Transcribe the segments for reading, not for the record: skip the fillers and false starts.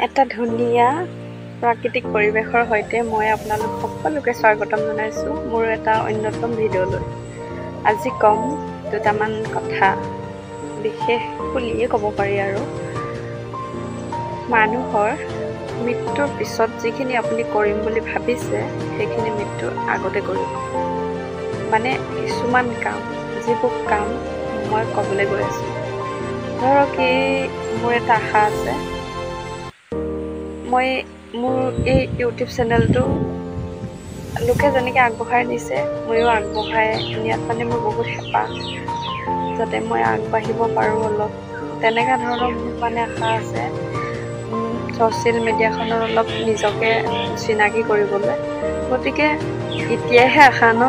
এটা ধুনীয়া প্ৰাকৃতিক পৰিৱেশৰ সৈতে মই আপোনালোক সকলোকে স্বাগতম জনাইছোঁ মোৰ এটা অন্যতম ভিডিঅ'লৈ। আজি ক'ম দুটামান কথা, বিশেষ বুলিয়ে ক'ব পাৰি আৰু। মানুহৰ মৃত্যুৰ পিছত যিখিনি আপুনি কৰিম বুলি ভাবিছে সেইখিনি মৃত্যুৰ আগতে কৰিব। মানে কিছুমান কাম, যিবোৰ কাম মই ক'বলৈ গৈ আছোঁ। ধৰক মোৰ এটা আশা আছে, মই মোৰ এই ইউটিউব চেনেলটো লোকে যেনেকৈ আগবঢ়াই নিছে ময়ো আগবঢ়াই নিয়াত মানে মোৰ বহুত হেঁপাহ, যাতে মই আগবাঢ়িব পাৰোঁ অলপ, তেনেকুৱা ধৰণৰ মোৰ মানে আশা আছে। ছ'চিয়েল মিডিয়াখনত অলপ নিজকে চিনাকি কৰিবলৈ, গতিকে এতিয়াহে আশা ন।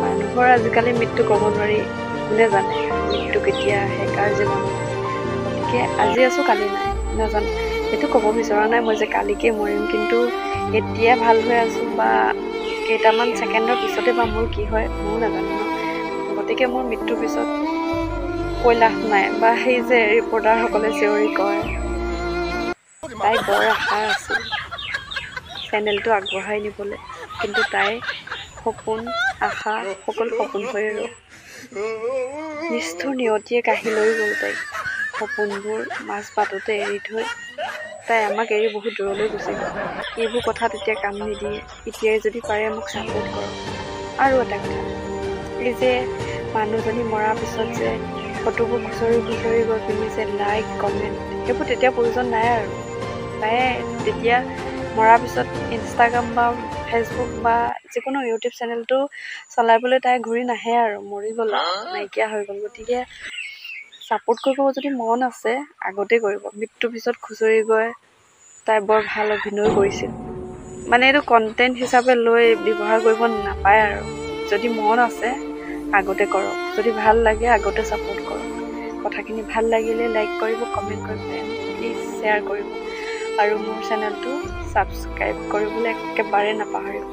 মানুহৰ আজিকালি মৃত্যু ক'ব নোৱাৰি, কোনে জানে মৃত্যু কেতিয়া আহে কাৰ জীৱনত। গতিকে আজি আছোঁ কালি নাই, নাজানো। এইটো ক'ব বিচৰা নাই মই যে কালিকে মৰিম, কিন্তু এতিয়া ভাল হৈ আছোঁ বা কেইটামান ছেকেণ্ডৰ পিছতে বা মোৰ কি হয় ময়ো নাজানো ন। গতিকে মোৰ মৃত্যুৰ পিছত কৈ লাভ নাই, বা সেই যে ৰিপৰ্টাৰসকলে চিঞৰি কয়, তাই বৰ আশা আছিল চেনেলটো আগবঢ়াই নিবলৈ, কিন্তু তাই সপোন আশা সকলো সপোন হৈয়ে ৰ'ল। নিষ্ঠুৰ নিয়তিয়ে কাঢ়ি লৈ গ'ল তাইক, সপোনবোৰ মাজ বাটতে এৰি থৈ তাই আমাক এৰি বহুত দূৰলৈ গুচি গ'ল। এইবোৰ কথাত এতিয়া কাম নিদিয়ে, এতিয়াই যদি পাৰে মোক ছাপোৰ্ট কৰক। আৰু এটা কথা, এই যে মানুহজনী মৰাৰ পিছত যে ফটোবোৰ খুচৰি খুচৰি গৈ পিনি যে লাইক কমেণ্ট, সেইবোৰ তেতিয়া প্ৰয়োজন নাই আৰু। তাই তেতিয়া মৰাৰ পিছত ইনষ্টাগ্ৰাম বা ফেচবুক বা যিকোনো ইউটিউব চেনেলটো চলাবলৈ তাই ঘূৰি নাহে আৰু, মৰি গ'ল আৰু, নাইকিয়া হৈ গ'ল। গতিকে ছাপোৰ্ট কৰিব যদি মন আছে আগতে কৰিব। মৃত্যুৰ পিছত খুচৰি গৈ তাই বৰ ভাল অভিনয় কৰিছিল, মানে এইটো কণ্টেণ্ট হিচাপে লৈ ব্যৱহাৰ কৰিব নাপায় আৰু। যদি মন আছে আগতে কৰক, যদি ভাল লাগে আগতে ছাপোৰ্ট কৰক। কথাখিনি ভাল লাগিলে লাইক কৰিব, কমেণ্ট কৰিব, প্লিজ শ্বেয়াৰ কৰিব, আৰু মোৰ চেনেলটো ছাবস্ক্ৰাইব কৰিবলৈ একেবাৰে নাপাহৰিব।